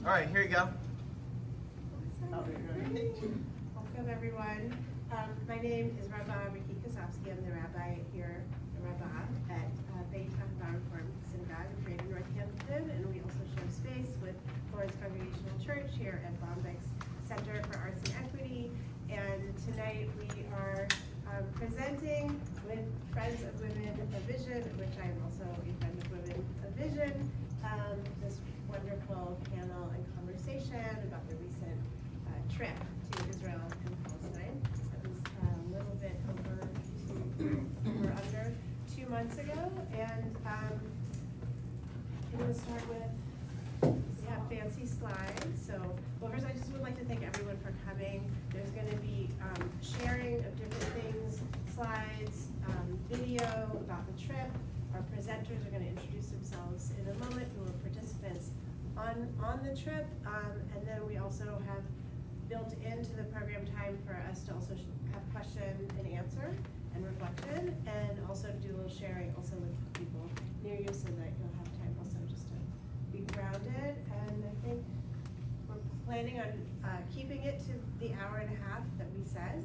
All right, here you go. Welcome, everyone. My name is Rabbi Ricky Kosofsky. I'm the rabbi here, the rabbi at Beit Ahava Reform Synagogue in Northampton, and we also share space with Florence Congregational Church here at Bombyx Center for Arts and Equity. And tonight we are presenting with Friends of Women of Vision, which I am also a Friend of Women of Vision, this wonderful panel and conversation about the recent trip to Israel and Palestine. It was a little bit over under 2 months ago, and I'm going to start with, we have fancy slides. So, well, first I just would like to thank everyone for coming. There's going to be sharing of different things, slides, video about the trip. Our presenters are going to introduce themselves in a moment, who are participants on the trip, and then we also have built into the program time for us to also have question and answer and reflection, and also to do a little sharing also with people near you, so that you'll have time also just to be grounded. And I think we're planning on keeping it to the hour and a half that we said,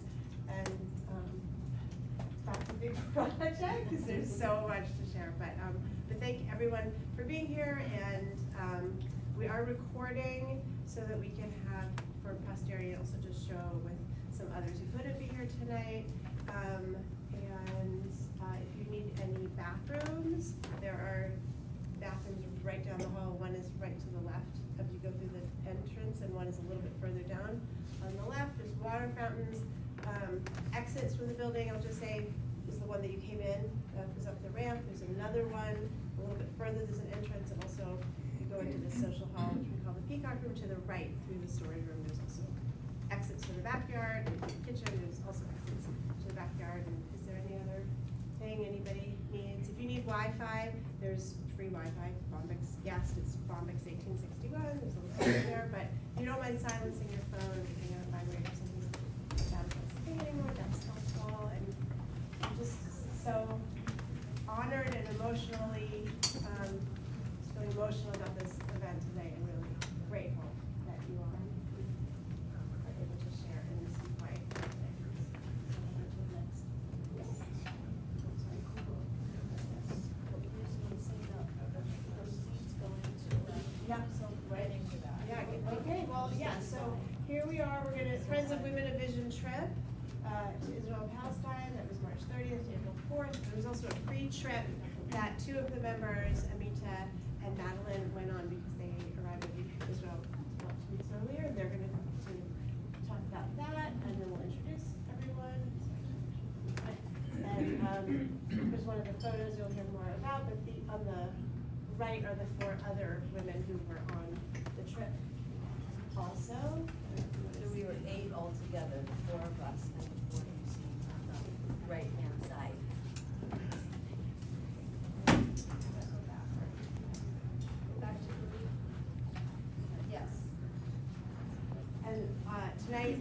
and that's a big project because there's so much to share. But thank everyone for being here, and we are recording so that we can have, for posterity, also just show with some others who couldn't be here tonight. And if you need any bathrooms, there are bathrooms right down the hall. One is right to the left as you go through the entrance, and one is a little bit further down on the left. There's water fountains. Exits from the building, I'll just say, is the one that you came in, goes up the ramp. There's another one a little bit further. There's an entrance, and also you go into the social hall, which we call the Peacock Room, to the right through the storage room. There's also exits to the backyard, to the kitchen. There's also exits to the backyard. And is there any other thing anybody needs? If you need Wi-Fi, there's free Wi-Fi. Bombyx, yes, it's Bombyx 1861. There's a little bit there, but if you don't mind silencing your phone and putting on a vibrator or something, anymore, that's helpful. And I'm just so honored and emotionally feeling emotional about this event today, and really grateful that you all are able to share in this quiet day. Yeah, so right into that. Yeah, okay, well, yeah, so here we are, we're gonna, Friends of Women of Vision trip to Israel and Palestine. That was March 30th to April 4th. There was also a pre-trip that two of the members, Amita and Madeline, went on because they arrived in Israel 2 weeks earlier. They're going to talk about that, and then we'll introduce everyone. And here's one of the photos you'll hear more about, but on the right are the 4 other women who were on the trip also. So we were 8 altogether, the 4 of us, and the 4 you see on the right-hand side. Yes. And tonight,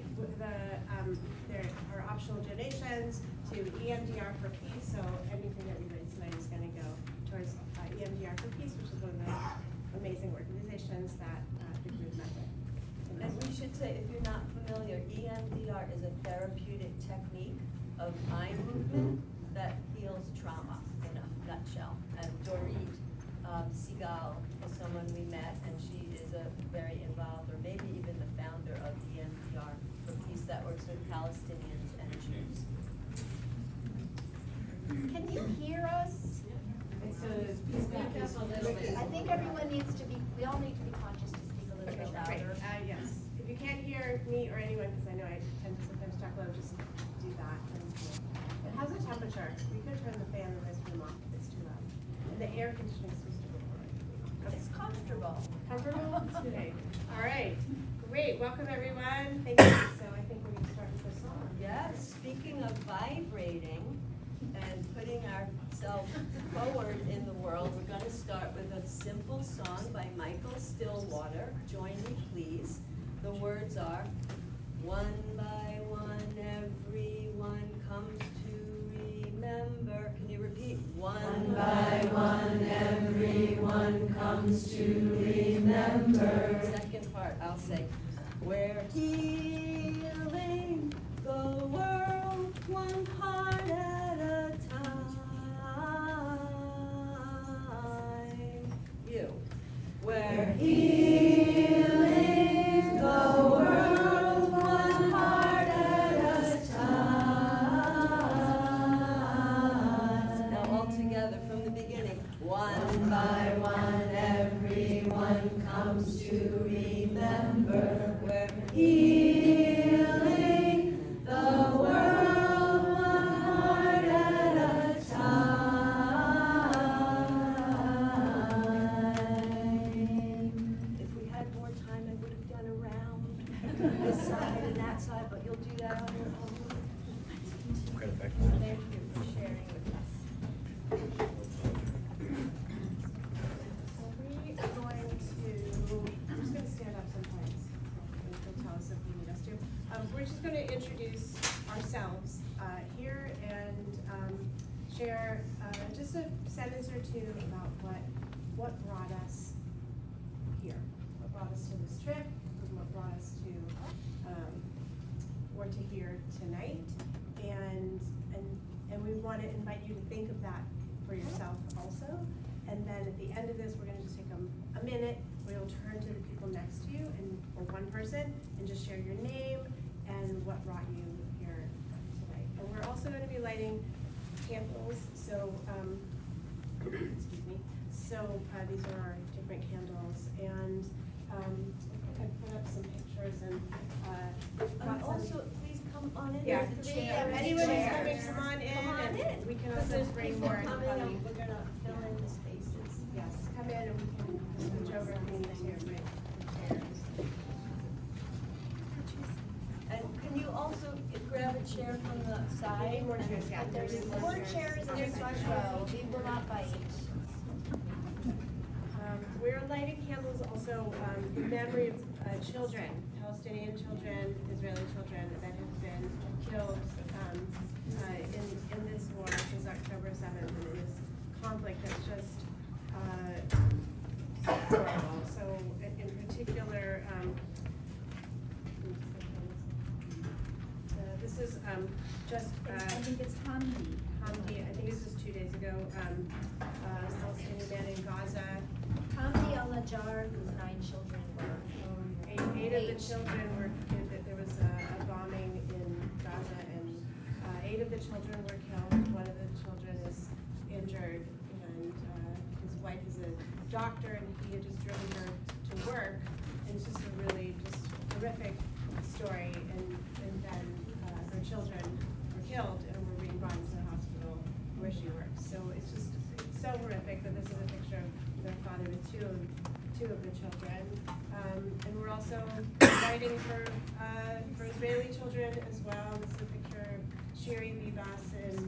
there are optional donations to EMDR for Peace, so anything that we raise tonight is going to go towards EMDR for Peace, which is one of the amazing organizations that the group met with. And we should say, if you're not familiar, EMDR is a therapeutic technique of eye movement that heals trauma, in a nutshell. And Dorit Segal is someone we met, and she is a very involved, or maybe even the founder of EMDR for Peace, that works with Palestinians and Jews. Can you hear us? I think everyone needs to be, we all need to be conscious to speak a little bit Great. louder. Yes. If you can't hear me or anyone, because I know I tend to sometimes talk loud, just do that. And how's the temperature? We could turn the fan in this room off if it's too loud. And the air conditioning is supposed to go for it. It's comfortable. Comfortable? Okay. All right. Great. Welcome, everyone. Thank you. So I think we're going to start with a song. Yes, speaking of vibrating and putting ourselves forward in the world, we're going to start with a simple song by Michael Stillwater. Join me, please. The words are, one by one, everyone comes to remember. Can you repeat? One by one, everyone comes to remember remember. Second part, I'll say, we're healing the world one heart at a time. You. We're healing the world one heart at a time. Now all together from the beginning. One by one, everyone comes to remember. We're healing the world one heart at a time. If we had more time, I would have done a round this side and that side, but you'll do that on your own. Thank you for sharing with us. We are going to, I'm just gonna stand up sometimes, and you'll tell us if you need us to. We're just gonna introduce ourselves here and share just a sentence or two about what brought us here, what brought us to this trip, and what brought us to, or to here tonight. And we want to invite you to think of that for yourself also. And then at the end of this, we're gonna just take a minute, we'll turn to the people next to you or one person and just share your name and what brought you here tonight. And we're also gonna be lighting candles, so, excuse me. So these are our different candles and I put up some pictures and Also, please come on in. yeah, There's a chair. anyone who's Chairs. coming, come on in, Come on and in. we can Because also there's bring people more and coming funny. and we're gonna fill in the spaces. Yes, come in and we can switch over if we need to, right? Chairs. And can you also grab a chair from the side? More chairs, yeah. There's four chairs in this front row, we will not bite. We're lighting candles also in memory of children, Palestinian children, Israeli children that have been killed in this war since October 7th, and this conflict that's just horrible. So in particular, this is just I think it's Hamdi. Hamdi, I think this was 2 days ago, Palestinian man in Gaza. Hamdi al-Najjar, whose 9 children were. Eight of the children were, there was a bombing in Gaza and 8 of the children were killed. One of the children is injured and his wife is a doctor and he had just driven her to work. And it's just a really just horrific story and then her children were killed and were being brought to the hospital where she works. So it's just so horrific, but this is a picture of their father with two of the children. And we're also fighting for Israeli children as well. This is a picture of Shiri Vivas and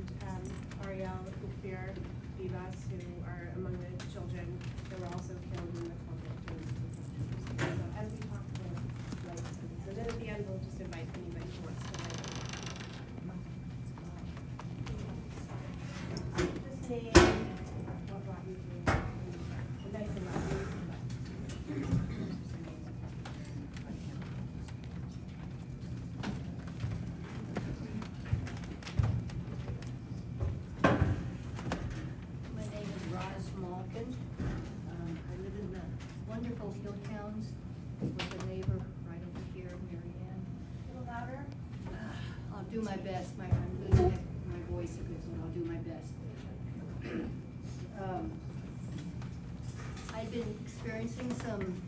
Ariel Ufir Vivas, who are among the children that were also killed in the conflict. So as we talk to light some, and then at the end we'll just invite anybody who wants to light. Just name what brought you here. Nice and loud. My name is Roz Malkin. I live in the wonderful hill towns with a neighbor right over here, Mary Ann. A little louder? I'll do my best. I'm losing my voice a bit, but I'll do my best. I've been experiencing some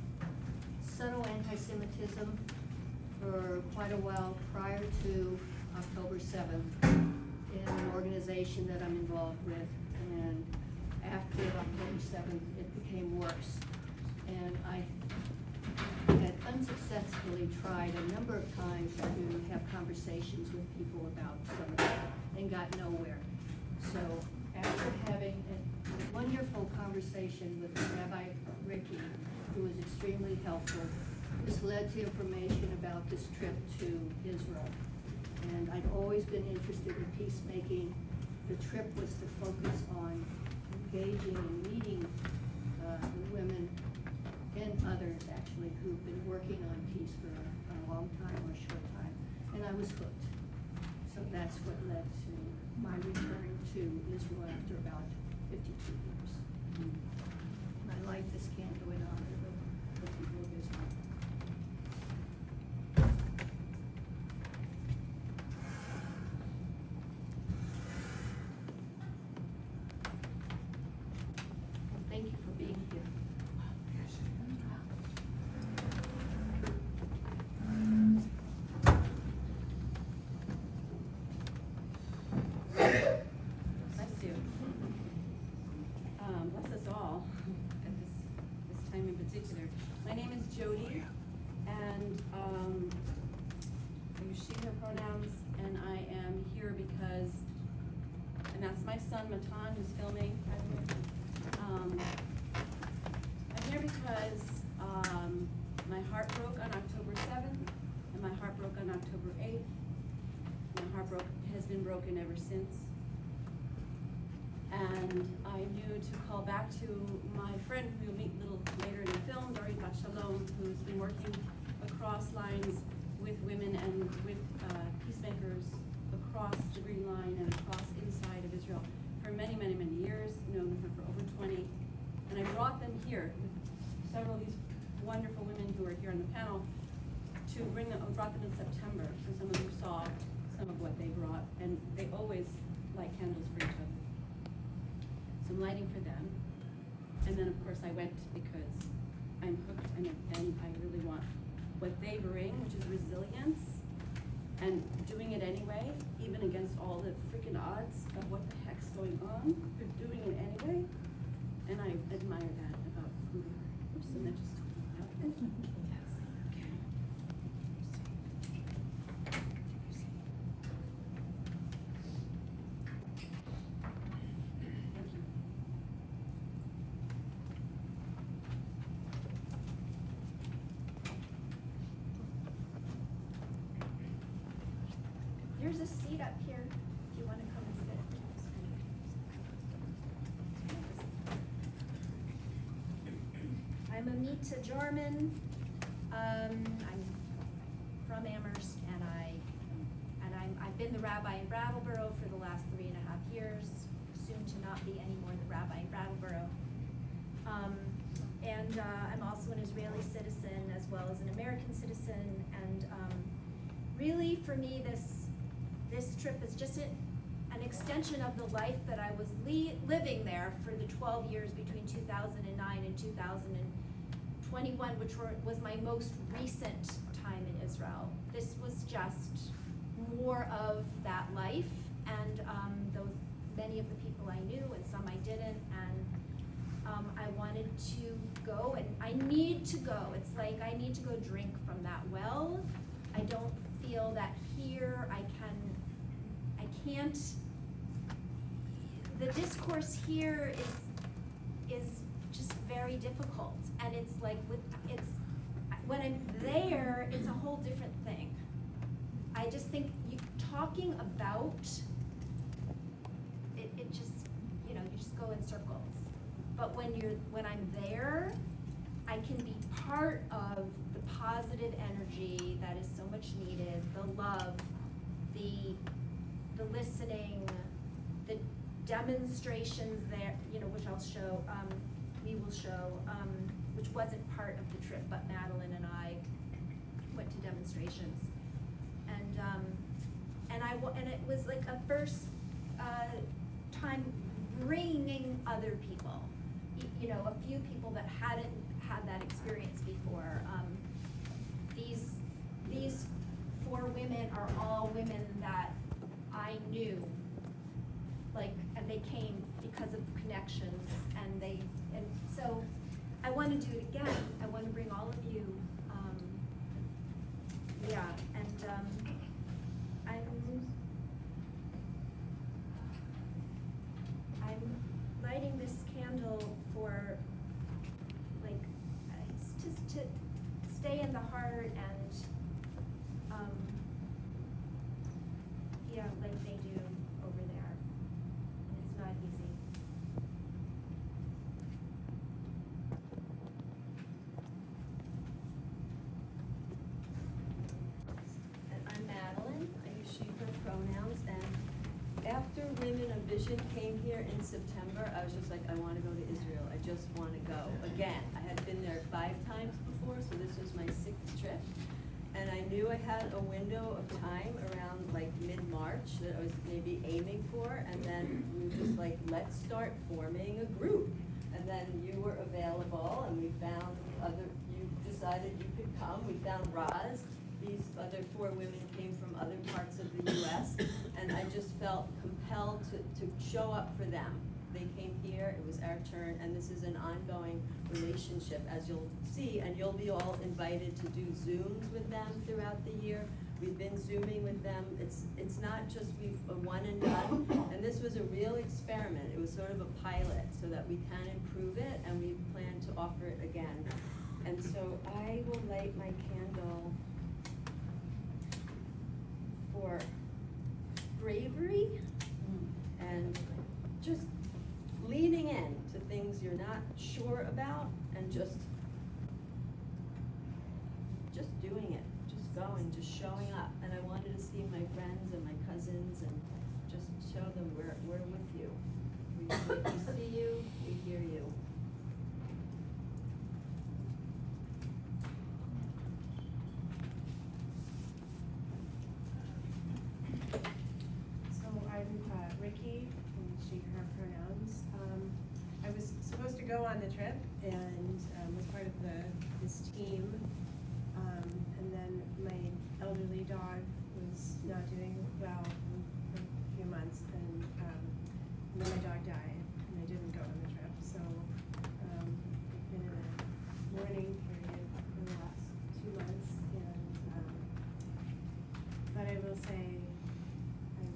subtle anti-Semitism for quite a while prior to October 7th in an organization that I'm involved with. And after October 7th, it became worse. And I had unsuccessfully tried a number of times to have conversations with people about some of that and got nowhere. So after having a wonderful conversation with Rabbi Ricky, who was extremely helpful, this led to information about this trip to Israel. And I've always been interested in peacemaking. The trip was to focus on engaging and meeting the women and others actually who've been working on peace for a long time or a short time, and I was hooked. So that's what led to my return to Israel after about 52 years. And I light this candle in honor of the people of Israel. And thank you for being here. Bless you. Bless us all at this time in particular. My name is Jody, and I use she, her pronouns, and I am here because, and that's my son, Matan, who's filming right here. I'm here because my heart broke on October 7th, and my heart broke on October 8th. My heart has been broken ever since. And I knew to call back to my friend who you'll meet a little later in the film, Dorit Bat Shalom, who's been working across lines with women and with peacemakers across the Green Line and across inside of Israel for many, many, many years, known her for over 20. And I brought them here with several of these wonderful women who are here on the panel to bring them, I brought them in September, and some of you saw some of what they brought, and they always light candles for each other. So I'm lighting for them, and then of course I went because I'm hooked, and I really want what they bring, which is resilience, and doing it anyway, even against all the freaking odds of what the heck's going on. They're doing it anyway, and I admire that about who they are. Oops, and that just okay. There's a seat up here if you want to come and sit. I'm Amita Jorman. I'm from Amherst, and I've been the rabbi in Brattleboro for the last 3.5 years, soon to not be anymore the rabbi in Brattleboro. I'm also an Israeli citizen as well as an American citizen, and really for me this trip is just an extension of the life that I was living there for the 12 years between 2009 and 2021, which was my most recent time in Israel. This was just more of that life, and many of the people I knew and some I didn't, and I wanted to go, and I need to go. It's like I need to go drink from that well. I don't feel that here I can't, the discourse here is just very difficult, and it's like when I'm there, it's a whole different thing. I just think talking about it just, you just go in circles. But when I'm there, I can be part of the positive energy that is so much needed, the love, the listening, the demonstrations there, which I'll show, we will show, which wasn't part of the trip, but Madeline and I went to demonstrations. And it was like a first time bringing other people, a few people that hadn't had that experience before. These 4 women are all women that I knew, and they came because of connections, and so I want to do it again. I want to bring all of you, I'm lighting this candle for, it's just to stay in the heart and, like they do over there. And it's not easy. Women of Vision came here in September, I was just like, I wanna go to Israel, I just wanna go again. I had been there 5 times before, so this was my 6th trip. And I knew I had a window of time around like mid-March that I was maybe aiming for, and then we were just like, let's start forming a group. And then you were available, and we found you decided you could come, we found Roz. These other 4 women came from other parts of the US, and I just felt compelled to show up for them. They came here, it was our turn, and this is an ongoing relationship, as you'll see, and you'll be all invited to do Zooms with them throughout the year. We've been Zooming with them. It's not just a one and done, and this was a real experiment. It was sort of a pilot so that we can improve it, and we plan to offer it again. And so I will light my candle for bravery and just leaning in to things you're not sure about and just doing it, just going, just showing up. And I wanted to see my friends and my cousins and just show them we're with you. We see you, we hear you. So I'm Ricky, and she, her pronouns. I was supposed to go on the trip and was part of this team. And then my elderly dog was not doing well for a few months, and then my dog died, and I didn't go on the trip. So I've been in a mourning period for the last 2 months, and but I will say I'm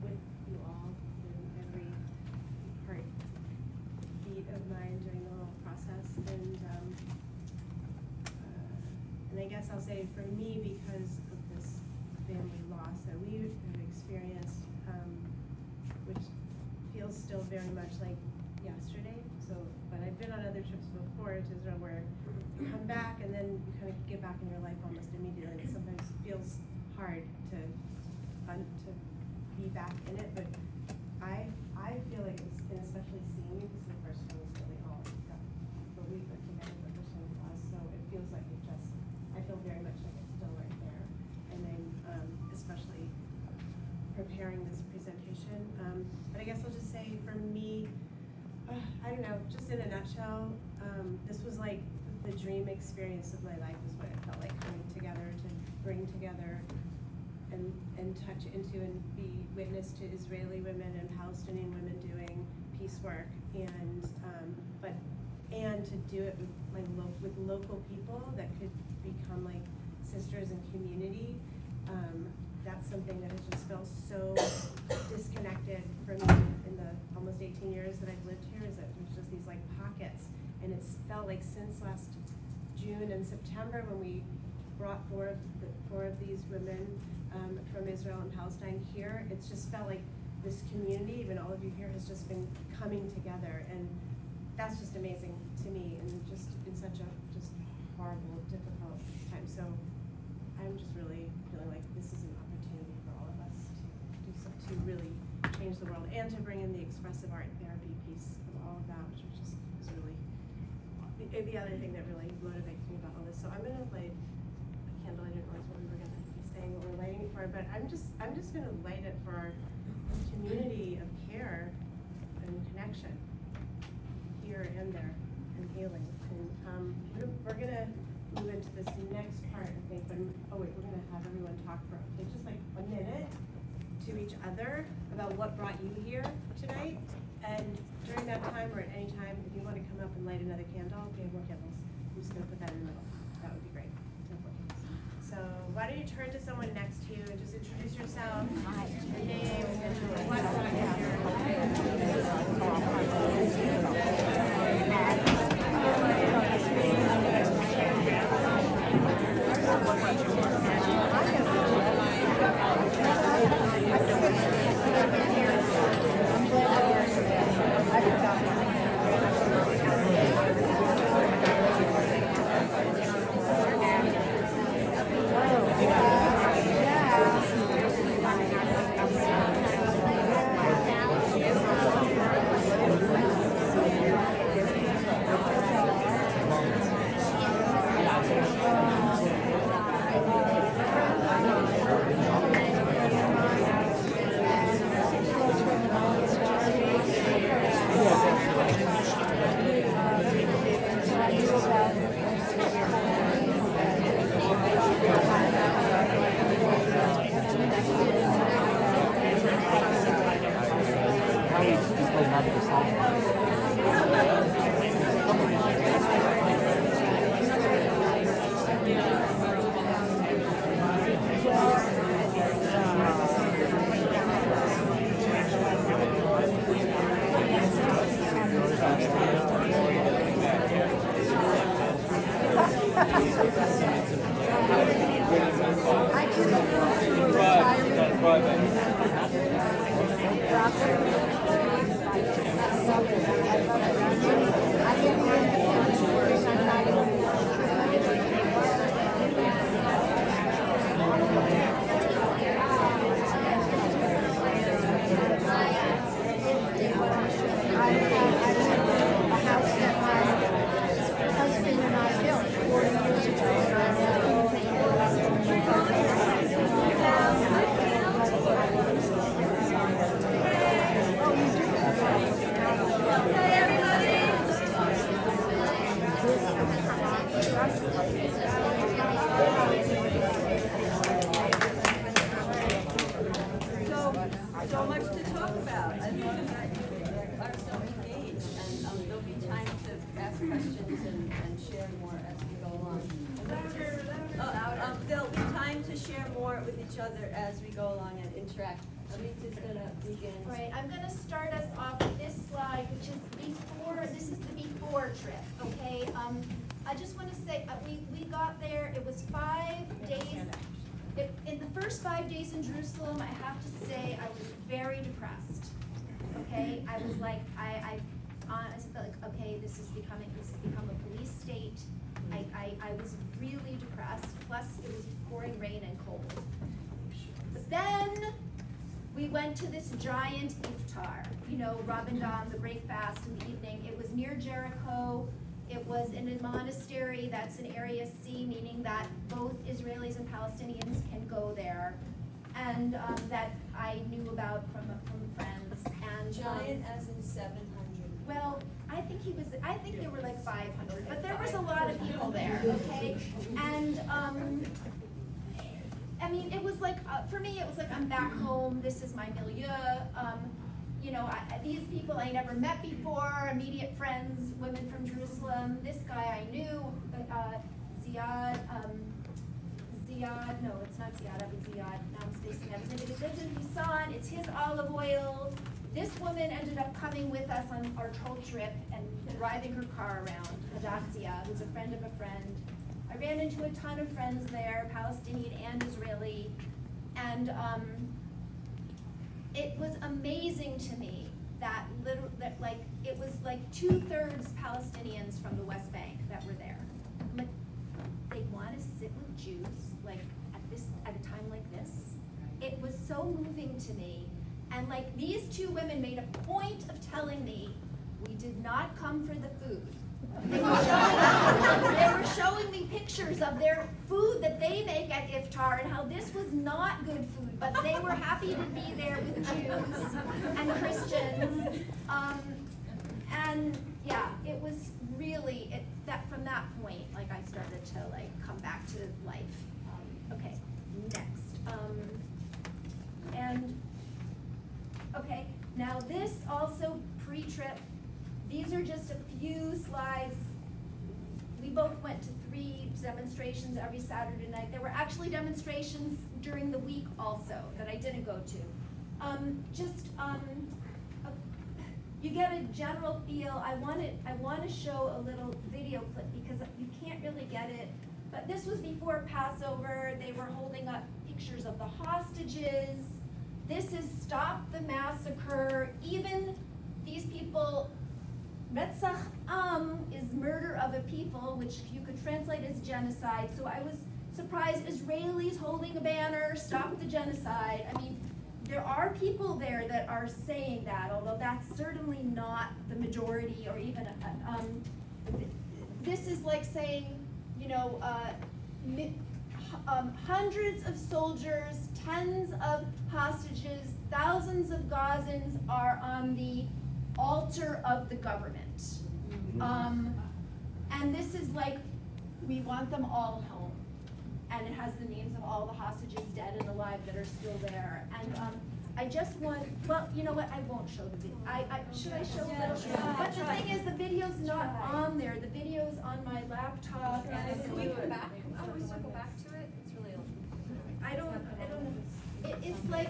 with you all in every heartbeat of mine during the whole process, and I guess I'll say for me, because of this family loss that we have experienced, which feels still very much like yesterday. So, but I've been on other trips before to Israel where you come back and then you kind of get back in your life almost immediately. And it sometimes feels hard to be back in it, but I feel like it's, and especially seeing you, this is the first time we really all got, but we got together the first time with us, so it feels like it just, I feel very much like it's still right there. And then, especially preparing this presentation. But I guess I'll just say for me, I don't know, just in a nutshell, this was like the dream experience of my life is what it felt like, coming together to bring together and touch into and be witness to Israeli women and Palestinian women doing peace work, and to do it with local people that could become like sisters in community. That's something that has just felt so disconnected from me in the almost 18 years that I've lived here, is that there's just these like pockets, and it's felt like since last June and September when we brought four of these women from Israel and Palestine here, it's just felt like this community, even all of you here, has just been coming together, and that's just amazing to me, and just in such a just horrible, difficult time. So I'm just really feeling like this is an opportunity for all of us to really change the world, and to bring in the expressive art therapy piece of all of that, which is really the other thing that really motivates me about all this. So I'm gonna light a candle. I didn't realize what we were gonna be saying, what we're lighting it for, but I'm just gonna light it for this community of care and connection here and there, and healing. And we're gonna move into this next part, I think, but we're gonna have everyone talk for just like a minute to each other about what brought you here tonight. And during that time, or at any time, if you want to come up and light another candle, we have more candles. I'm just gonna put that in the middle. That would be great. So why don't you turn to someone next to you and just introduce yourself, your name, and what brought you here. So much to talk about. I love that you are so engaged, and there'll be time to ask questions and share more as we go along. There'll be time to share more with each other as we go along and interact. Alita's gonna begin. Right, I'm gonna start us off with this slide, which is before, this is the before trip, okay? I just wanna say, we got there, it was 5 days. In the first 5 days in Jerusalem, I have to say, I was very depressed, okay? I was like, I honestly felt like, okay, this has become a police state. I was really depressed, plus it was pouring rain and cold. But then, we went to this giant iftar, you know, Ramadan, the break fast in the evening. It was near Jericho. It was in a monastery that's in Area C, meaning that both Israelis and Palestinians can go there. And that I knew about from friends. And Giant as in 700. well, I think there were like 500, but there was a lot of people there, okay? And I mean, it was like, for me, it was like, I'm back home, this is my milieu. You know, these people I never met before, immediate friends, women from Jerusalem. This guy I knew, Ziad, no, it's not Ziad, Abu Ziad, now I'm spacing out his name. It lives in Busan, it's his olive oil. This woman ended up coming with us on our whole trip and driving her car around, Hadassia, who's a friend of a friend. I ran into a ton of friends there, Palestinian and Israeli, and it was amazing to me that it was like 2/3 Palestinians from the West Bank that were there. I'm like, they want to sit with Jews like at a time like this. It was so moving to me, and like these two women made a point of telling me, we did not come for the food. They were showing me pictures of their food that they make at iftar and how this was not good food, but they were happy to be there with Jews and Christians. And yeah, it was really, that from that point, like I started to like come back to life. Okay, next. Okay, now this also pre-trip. These are just a few slides. We both went to 3 demonstrations every Saturday night. There were actually demonstrations during the week also that I didn't go to. You get a general feel. I want to show a little video clip because you can't really get it. But this was before Passover. They were holding up pictures of the hostages. This is Stop the Massacre. Even these people, Retzach is murder of a people, which you could translate as genocide. So I was surprised Israelis holding a banner, Stop the Genocide. I mean, there are people there that are saying that, although that's certainly not the majority or even, this is like saying, you know, hundreds of soldiers, tens of hostages, thousands of Gazans are on the altar of the government. And this is like, we want them all home. And it has the names of all the hostages, dead and alive, that are still there. And I just want, well, you know what, I won't show the video. Should I show a little? But the thing is, the video's not on there. The video's on my laptop. Can we go back? Oh, we circle back to it? It's really old. I don't know. It's like,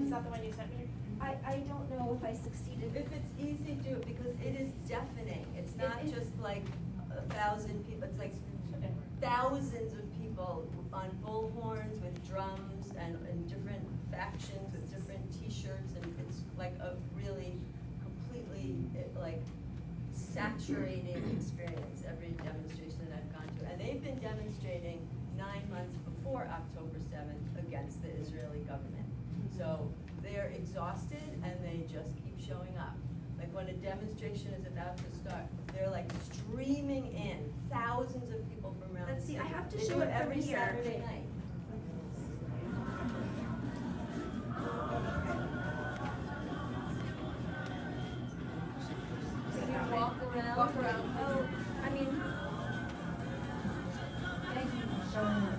Is that the one you sent me? I don't know if I succeeded. If it's easy, do it, because it is deafening. It's not just like 1,000 people, it's like thousands of people on bullhorns with drums and different factions with different T-shirts, and it's like a really completely like saturated experience every demonstration that I've gone to. And they've been demonstrating 9 months before October 7th against the Israeli government. So they're exhausted and they just keep showing up. Like when a demonstration is about to start, they're like streaming in, thousands of people from around the Let's see, city. I have to They show do it from every here. Saturday night. Can you walk around? Walk around. Oh, I mean, thank you for showing it.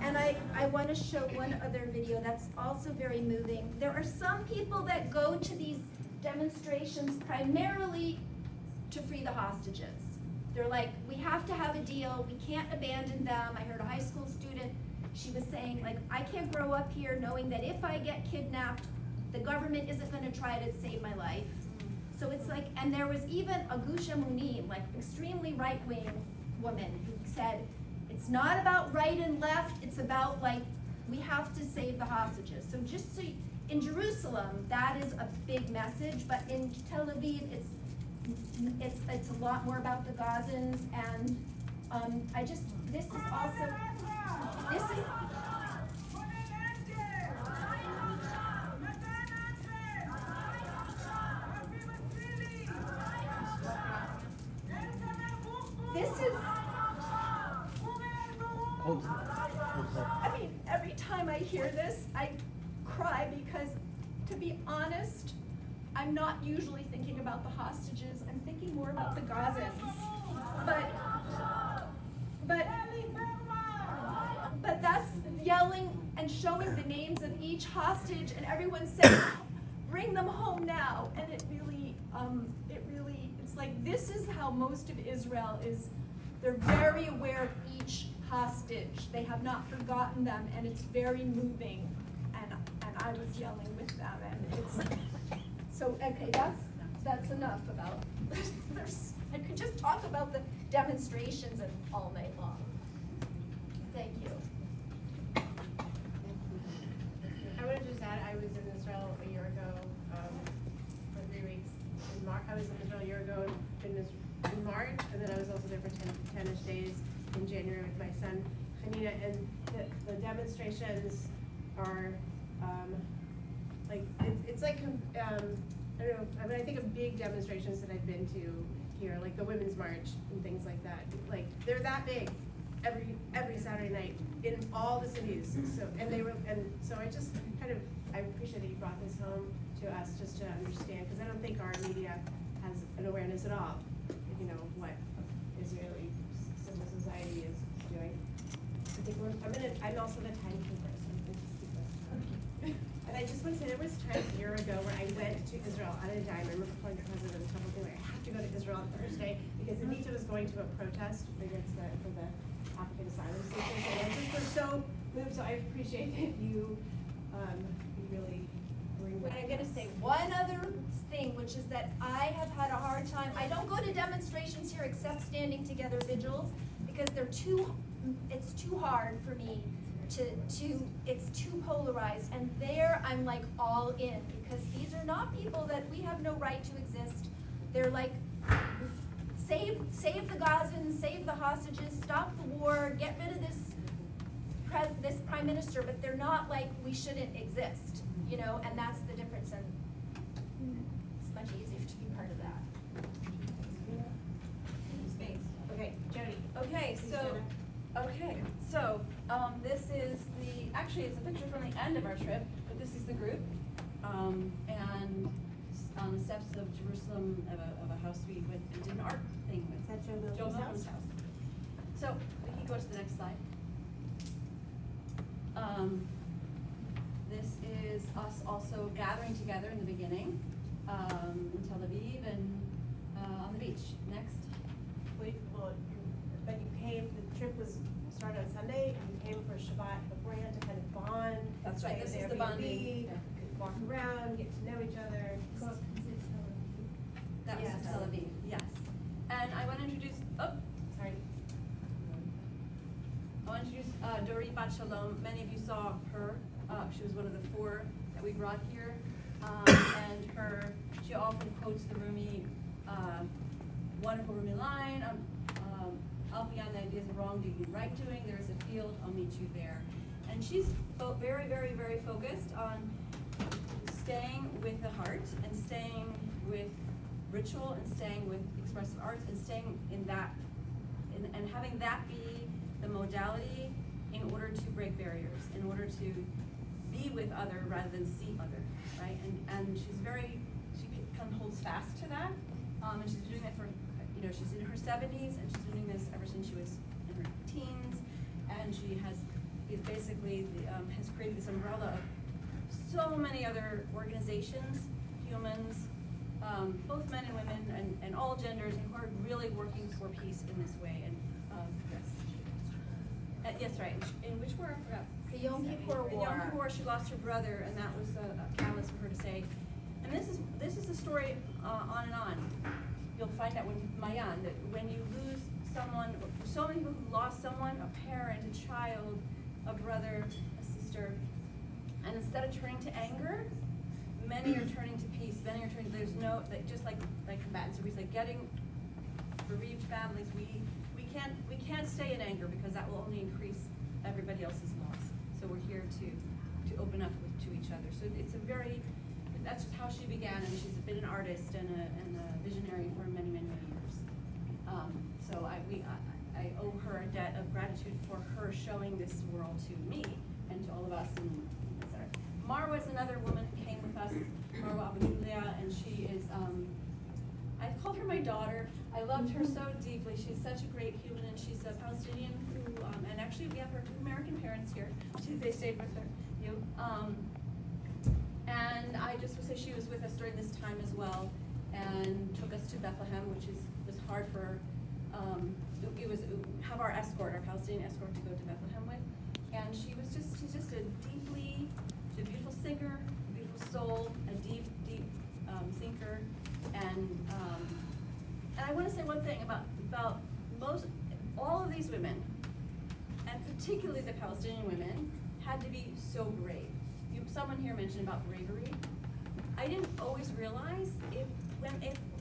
And I want to show one other video that's also very moving. There are some people that go to these demonstrations primarily to free the hostages. They're like, we have to have a deal, we can't abandon them. I heard a high school student, she was saying, like, I can't grow up here knowing that if I get kidnapped, the government isn't gonna try to save my life. So it's like, and there was even a Gusha Munim, like extremely right-wing woman who said, it's not about right and left, it's about like, we have to save the hostages. So just so, in Jerusalem, that is a big message, but in Tel Aviv, it's a lot more about the Gazans, and this is also, this is, I mean, every time I hear this, I cry because, to be honest, I'm not usually thinking about the hostages. I'm thinking more about the Gazans. But that's yelling and showing the names of each hostage, and everyone saying, bring them home now. And it really, it's like, this is how most of Israel is. They're very aware of each hostage. They have not forgotten them, and it's very moving. And I was yelling with them, and it's, so, okay, that's enough about, I could just talk about the demonstrations and all night long. Thank you. I want to just add, I was in Israel a year ago for 3 weeks. I was in Israel a year ago in March, and then I was also there for 10-ish days in January with my son, Hanina, and the demonstrations are, like, it's like, I don't know, I mean, I think of big demonstrations that I've been to here, like the Women's March and things like that. Like, they're that big every Saturday night in all the cities. So, so I just kind of, I appreciate that you brought this home to us just to understand, because I don't think our media has an awareness at all, you know, what Israeli civil society is doing. I think I'm also the timekeeper, so I'm going to keep this. And I just want to say, there was a time a year ago where I went to Israel on a dime. I remember calling the president and telling him I have to go to Israel on Thursday because Anita was going to a protest for the African asylum seekers. And I just was so moved, so I appreciate that you really bring And I'm gonna say one other thing, which is that I have had a hard time, I don't go to demonstrations here except standing together vigils, because it's too hard for me it's too polarized, and there I'm like all in, because these are not people that we have no right to exist. They're like, save the Gazans, save the hostages, stop the war, get rid of this prime minister, but they're not like, we shouldn't exist, you know, and that's the difference, and it's much easier to be part of that. Space. Okay, Jody. Okay, so this is actually it's a picture from the end of our trip, but this is the group. And on the steps of Jerusalem, of a house we went and did an art thing with. Is that Joe Joe Milton's Milton's house? house. So, we can go to the next slide. This is us also gathering together in the beginning, in Tel Aviv and on the beach. Next. But you came, the trip started on Sunday, and you came for Shabbat beforehand to kind of bond. That's right, stay this at is the Airbnb, bonding. Yeah. Walk around, get to know each other. That was Yes. Tel Aviv, yes. And I want to introduce, Sorry. Dorit Bat Shalom, many of you saw her. She was one of the 4 that we brought here. And she often quotes the Rumi, wonderful Rumi line, out beyond the ideas of wrongdoing and right doing, there is a field, I'll meet you there. And she's very, very, very focused on staying with the heart and staying with ritual and staying with expressive arts and staying in that, and having that be the modality in order to break barriers, in order to be with other rather than see other, right? And she kind of holds fast to that, and she's doing that for, she's in her 70s, and she's doing this ever since she was in her teens, and she has basically has created this umbrella of so many other organizations, humans, both men and women, and all genders, and who are really working for peace in this way. And yes, yes, right. In which war? I forgot. The Yom Kippur In War. Yom Kippur War, she lost her brother, and that was a catalyst for her to say. And this is a story on and on. You'll find out when Mayan that when you lose someone, so many people who lost someone, a parent, a child, a brother, a sister, and instead of turning to anger, many are turning to peace. Many are turning. There's no just like combatants. So we say getting bereaved families. We can't stay in anger because that will only increase everybody else's loss. So we're here to open up to each other. So it's that's just how she began, and she's been an artist and a visionary for many, many, many years. So I owe her a debt of gratitude for her showing this world to me and to all of us. And Marwa is another woman who came with us, Marwa Abudulia, and she is, I called her my daughter. I loved her so deeply. She's such a great human, and she's a Palestinian who, and actually we have her 2 American parents here. They stayed with her. And I just would say she was with us during this time as well, and took us to Bethlehem, which was hard for, have our escort, our Palestinian escort, to go to Bethlehem with. And she's just a beautiful singer, a beautiful soul, a deep thinker. And I want to say one thing about all of these women, and particularly the Palestinian women, had to be so brave. Someone here mentioned about bravery. I didn't always realize if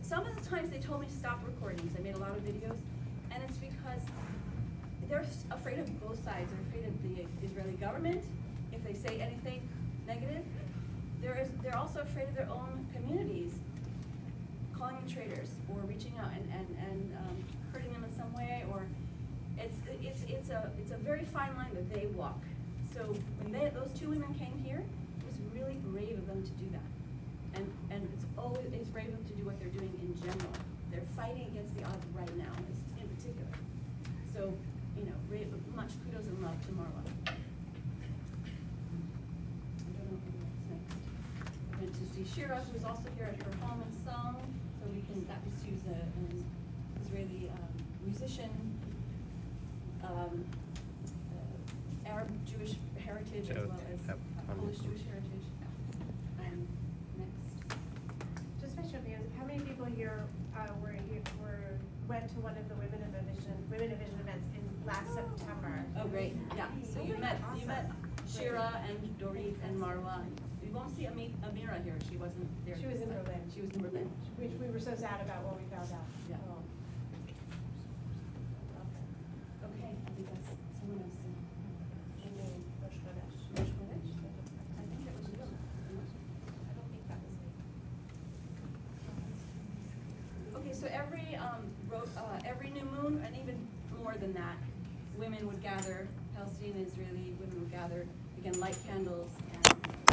some of the times they told me to stop recording, because I made a lot of videos, and it's because they're afraid of both sides. They're afraid of the Israeli government if they say anything negative. They're also afraid of their own communities calling them traitors or reaching out and hurting them in some way. Or it's a very fine line that they walk. So when those 2 women came here, it was really brave of them to do that. And it's brave of them to do what they're doing in general. They're fighting against the odds right now, in particular. So, much kudos and love to Marwa. I don't know who next. I went to see Shira, who was also here at her home and sung. So that was she's an Israeli musician. Arab Jewish heritage as well as Polish Jewish heritage. Next. Just by show of hands, how many people here went to one of the Women of Vision events in last September? Oh, great! Yeah. So you met Shira and Dorit and Marwa. You won't see Amira here. She wasn't there. She was in Berlin. She was in Berlin. Which we were so sad about when we found out. Yeah. Oh. Okay. I think that's someone else. And then Rosh Chodesh. Rosh Chodesh? I think it was you. I don't think that was me. Okay, so every new moon, and even more than that, women would gather, Palestinian and Israeli women would gather, again, light candles and